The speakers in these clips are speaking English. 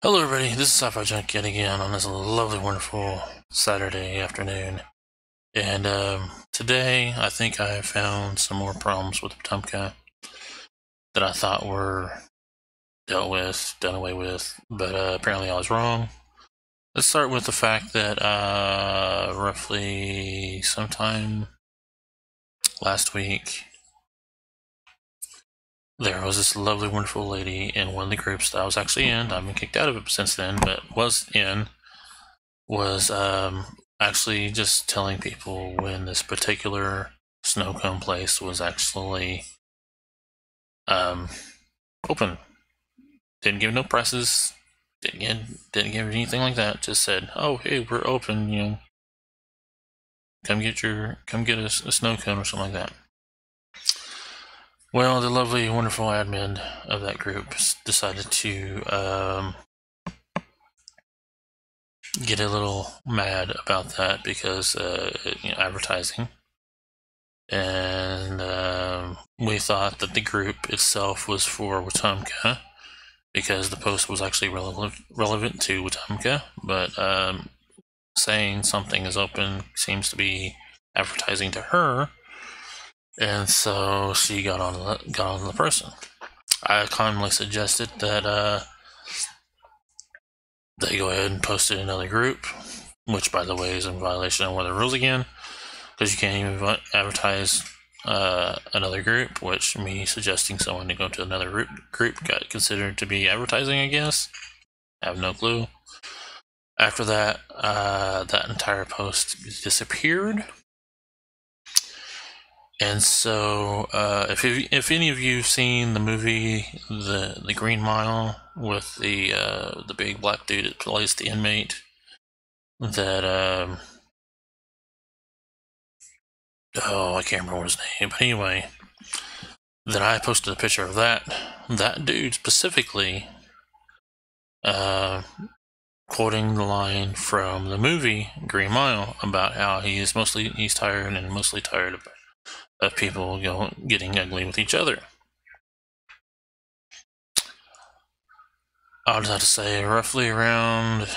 Hello everybody, this is Sci-Fi Junk yet again on this lovely, wonderful Saturday afternoon. And today I think I found some more problems with Wetumka that I thought were dealt with, done away with, but apparently I was wrong. Let's start with the fact that roughly sometime last week, there was this lovely, wonderful lady in one of the groups that I was actually in. I've been kicked out of it since then, but was actually just telling people when this particular snow cone place was actually open. Didn't give no prices, didn't give anything like that. Just said, "Oh, hey, we're open. Come get a snow cone or something like that." Well, the lovely, wonderful admin of that group decided to get a little mad about that because advertising, and we thought that the group itself was for Wetumka because the post was actually relevant to Wetumka, but saying something is open seems to be advertising to her, and so she got on the person. I commonly suggested that they go ahead and post it in another group, which, by the way, is in violation of one of the rules again, because you can't even advertise another group, which me suggesting someone to go to another group got considered to be advertising, I guess. I have no clue. After that, that entire post disappeared. And so, if any of you have seen the movie The Green Mile with the big black dude that plays the inmate, that I can't remember his name, but anyway, that I posted a picture of that dude specifically, quoting the line from the movie Green Mile about how he's tired and mostly tired of people getting ugly with each other. I would have to say roughly around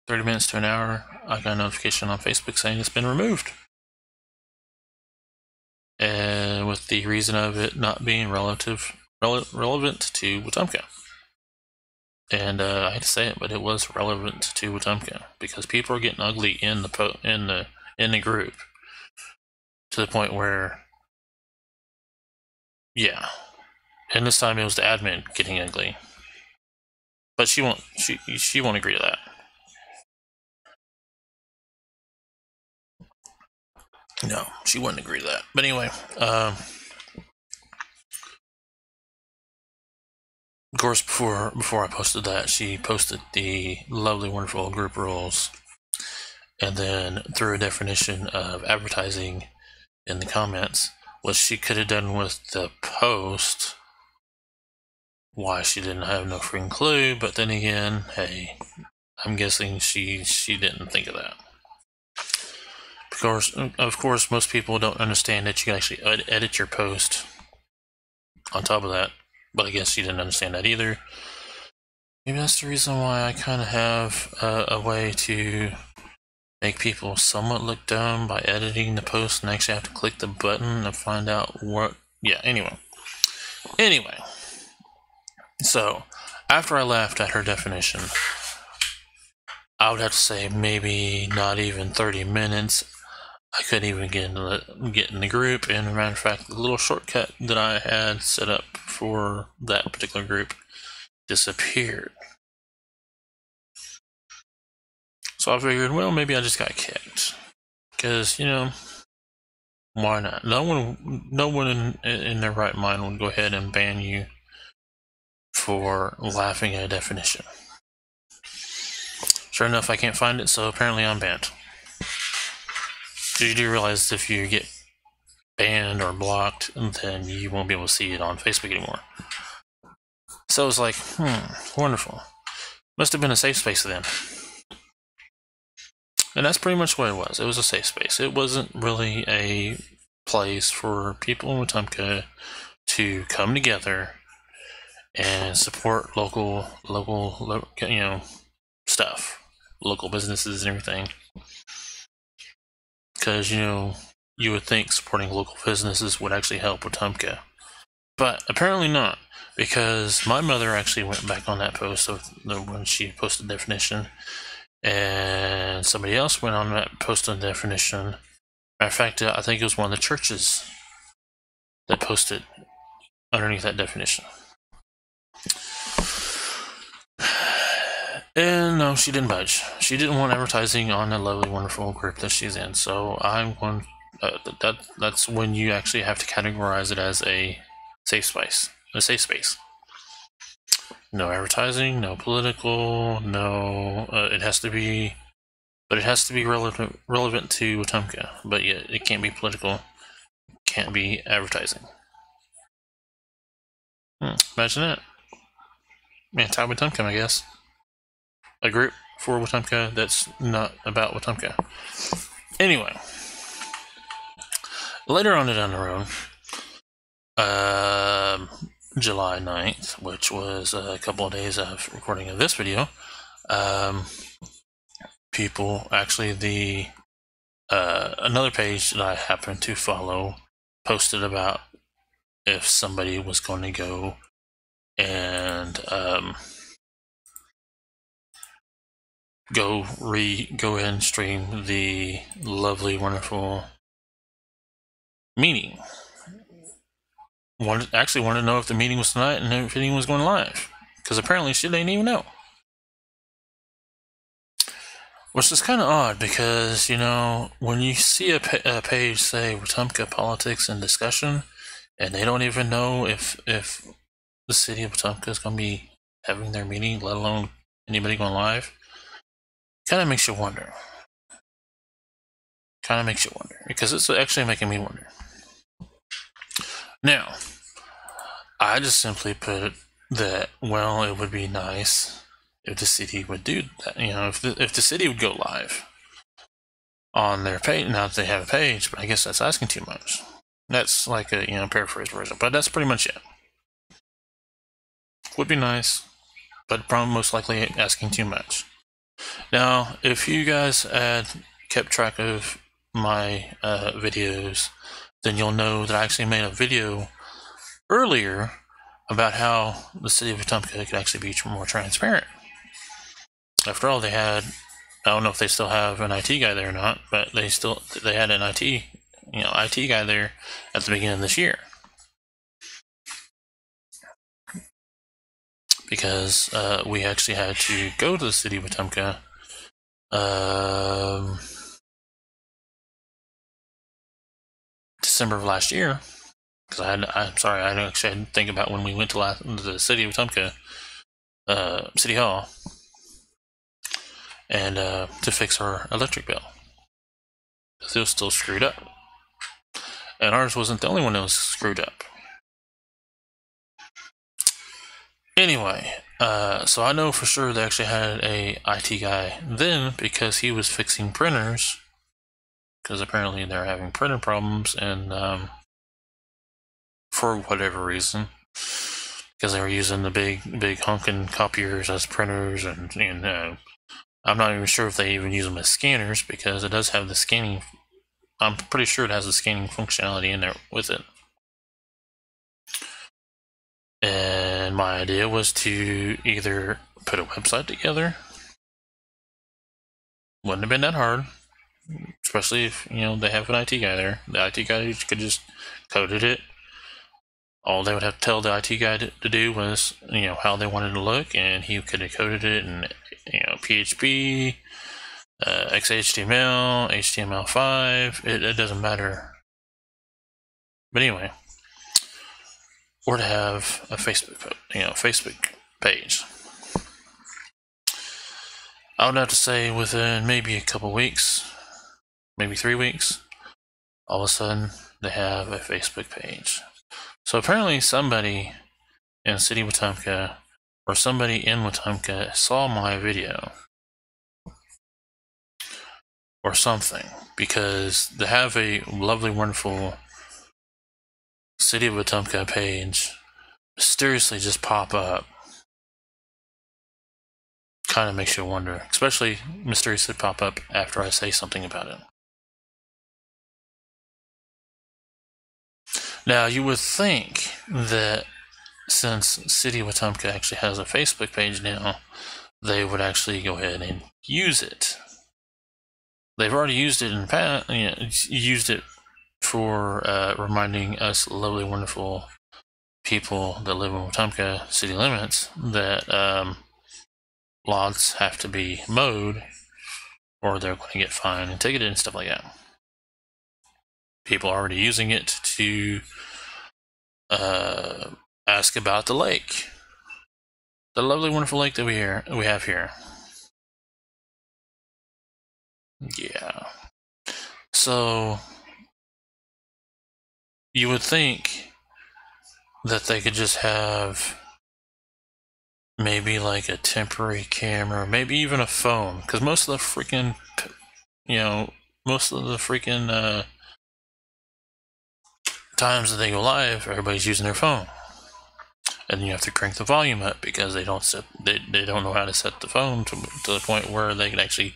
30 minutes to an hour, I got a notification on Facebook saying it's been removed. And with the reason of it not being relevant to Wetumka. And I hate to say it, but it was relevant to Wetumka because people are getting ugly in the group to the point where, yeah. And this time it was the admin getting ugly, but she won't agree to that. No, she wouldn't agree to that. But anyway, of course, before I posted that, she posted the lovely, wonderful group rules, and then threw a definition of advertising in the comments, which she could have done with the post. Why she didn't have no freaking clue, but then again, hey, I'm guessing she didn't think of that. Of course, most people don't understand that you can actually edit your post on top of that, but I guess she didn't understand that either. Maybe that's the reason why I kind of have a way to make people somewhat look dumb by editing the post and actually have to click the button to find out what. Yeah, anyway. So, after I laughed at her definition, I would have to say maybe not even 30 minutes. I couldn't even get in the group, and as a matter of fact, the little shortcut that I had set up for that particular group disappeared. So I figured, well, maybe I just got kicked, because why not? No one in their right mind would go ahead and ban you for laughing at a definition. Sure enough, I can't find it, so apparently I'm banned. You do realize if you get banned or blocked, then you won't be able to see it on Facebook anymore. So it's like, wonderful. Must have been a safe space then. And that's pretty much what it was. It was a safe space. It wasn't really a place for people in Wetumka to come together and support local, you know, stuff, local businesses and everything. Because, you know, you would think supporting local businesses would actually help Wetumka. But apparently not, because my mother actually went back on that post of when she posted the definition, and somebody else went on that post on the definition. Matter of fact, I think it was one of the churches that posted underneath that definition. And no, she didn't budge. She didn't want advertising on a lovely, wonderful group that she's in. So I'm going. That's when you actually have to categorize it as a safe space. A safe space. No advertising, no political, no. It has to be, but it has to be relevant to Wetumka. But yet it can't be political. Can't be advertising. Imagine that. Anti-Wetumka, I guess. A group for Wetumka that's not about Wetumka. Anyway, later on down the road, July 9th, which was a couple of days of recording of this video, people actually another page that I happen to follow posted about if somebody was going to go and go ahead and stream the lovely, wonderful meeting. Actually wanted to know if the meeting was tonight and if anything was going live, because apparently she didn't even know. Which is kind of odd, because, you know, when you see a page say Wetumka politics and discussion, and they don't even know if the city of Wetumka is going to be having their meeting, let alone anybody going live, kind of makes you wonder. Because it's actually making me wonder. Now, I just simply put that, well, it would be nice if the city would do that. You know, if the city would go live on their page. Now that they have a page, but I guess that's asking too much. That's like a, you know, paraphrase version, but that's pretty much it. Would be nice, but probably most likely asking too much. Now, if you guys had kept track of my videos, then you'll know that I actually made a video earlier about how the city of Wetumka could actually be more transparent. After all, they had, I don't know if they still have an IT guy there or not, but they had an IT guy there at the beginning of this year. Because we actually had to go to the city of Wetumka December of last year, because I actually had to think about when we went to the city of Wetumka City Hall, and to fix our electric bill, because it was still screwed up, and ours wasn't the only one that was screwed up. Anyway, so I know for sure they actually had a IT guy then, because he was fixing printers, because apparently they're having printer problems, and for whatever reason, because they were using the big honking copiers as printers, and I'm not even sure if they even use them as scanners, because it does have the scanning. I'm pretty sure it has the scanning functionality in there with it. And my idea was to either put a website together. Wouldn't have been that hard, especially if, you know, they have an IT guy there. The IT guy could just coded it. All they would have to tell the IT guy to do was, you know, how they wanted to look, and he could have coded it in, you know, PHP, XHTML, HTML5. It doesn't matter. But anyway, or to have a Facebook page. I would have to say within maybe a couple weeks, maybe 3 weeks, all of a sudden they have a Facebook page. So apparently somebody in the city of Wetumka, or somebody in Wetumka, saw my video or something, because to have a lovely, wonderful city of Wetumka page mysteriously just pop up kind of makes you wonder, especially mysteriously pop up after I say something about it. Now, you would think that since City of Wetumka actually has a Facebook page now, they would actually go ahead and use it. They've already used it in the past, used it for reminding us lovely, wonderful people that live in Wetumka city limits that lawns have to be mowed or they're going to get fined and ticketed and stuff like that. People are already using it to ask about the lake, the lovely, wonderful lake that we have here. Yeah. So you would think that they could just have maybe like a temporary camera, maybe even a phone, because most of the freaking, times that they go live, everybody's using their phone, and you have to crank the volume up because they don't know how to set the phone to the point where they can actually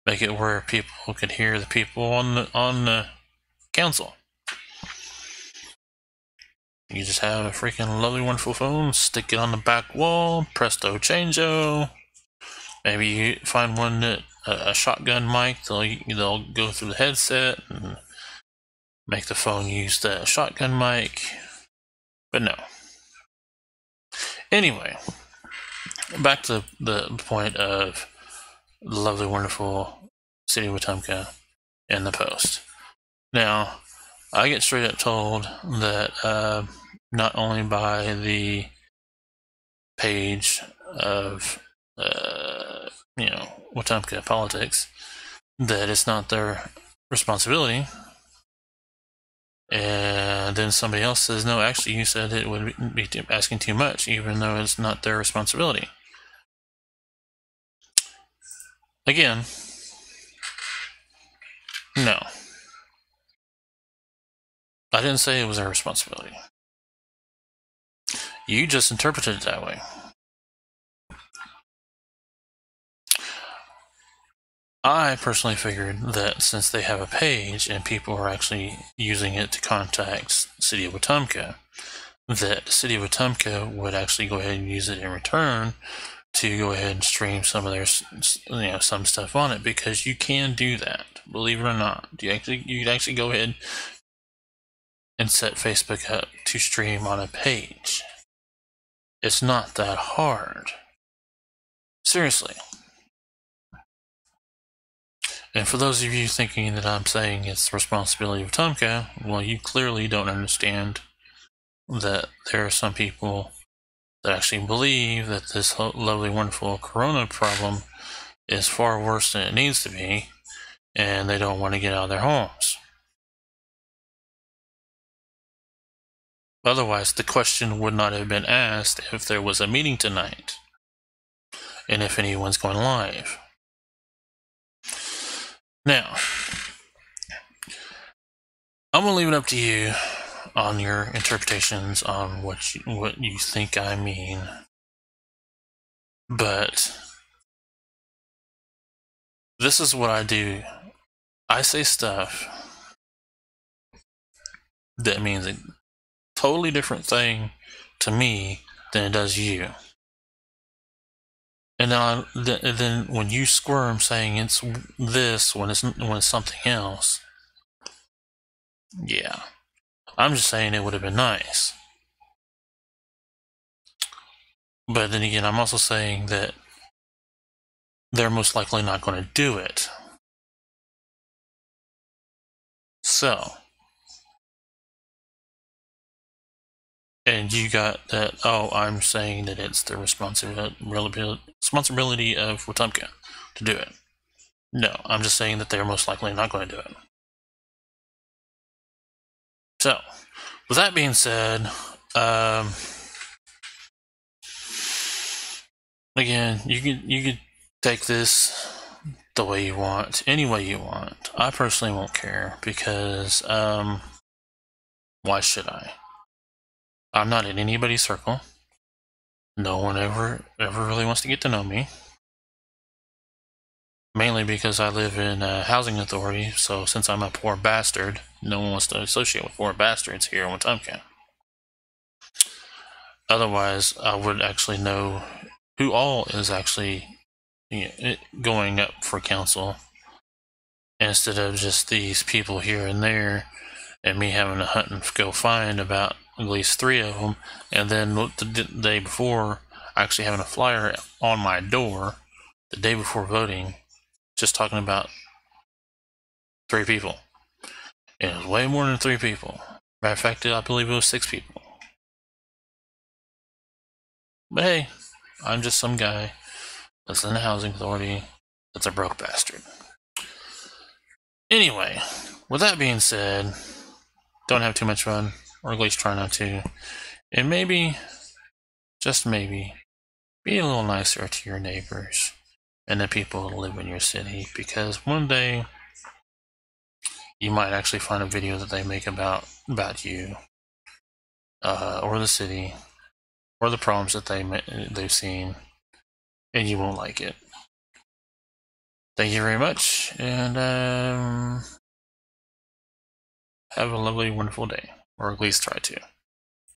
make it where people could hear the people on the council. You just have a freaking lovely, wonderful phone, stick it on the back wall, presto changeo. Maybe you find one that a shotgun mic. They'll go through the headset and make the phone use the shotgun mic. But no. Anyway, back to the point of the lovely, wonderful City of Wetumka and the Post. Now, I get straight up told that not only by the page of Wetumka politics, that it's not their responsibility. And then somebody else says, no, actually, you said it would be asking too much, even though it's not their responsibility. Again, no. I didn't say it was their responsibility. You just interpreted it that way. I personally figured that since they have a page and people are actually using it to contact City of Wetumka, that City of Wetumka would actually go ahead and use it in return to go ahead and stream some of their, some stuff on it, because you can do that, believe it or not. You'd actually go ahead and set Facebook up to stream on a page. It's not that hard. Seriously. And for those of you thinking that I'm saying it's the responsibility of Wetumka, well, you clearly don't understand that there are some people that actually believe that this lovely, wonderful corona problem is far worse than it needs to be, and they don't want to get out of their homes. Otherwise, the question would not have been asked if there was a meeting tonight, and if anyone's going live. Now, I'm going to leave it up to you on your interpretations on what you think I mean. But this is what I do. I say stuff that means a totally different thing to me than it does you. And then when you squirm saying it's this when it's something else, yeah. I'm just saying it would have been nice. But then again, I'm also saying that they're most likely not going to do it. So, and you got that, oh, I'm saying that it's the responsibility of Wetumka to do it. No, I'm just saying that they're most likely not going to do it. So, with that being said, again, you could take this the way you want, any way you want. I personally won't care because why should I? I'm not in anybody's circle. No one ever really wants to get to know me. Mainly because I live in a housing authority, so since I'm a poor bastard, no one wants to associate with poor bastards here in Wetumka. Otherwise, I would actually know who all is actually going up for council, instead of just these people here and there, and me having to hunt and go find about at least 3 of them, and then the day before, actually having a flyer on my door the day before voting, just talking about 3 people. And it was way more than 3 people. Matter of fact, I believe it was 6 people. But hey, I'm just some guy that's in the housing authority that's a broke bastard. Anyway, with that being said, don't have too much fun, or at least try not to. And maybe, just maybe, be a little nicer to your neighbors and the people who live in your city, because one day you might actually find a video that they make about you, or the city, or the problems that they've seen, and you won't like it. Thank you very much, and have a lovely, wonderful day, or at least try to.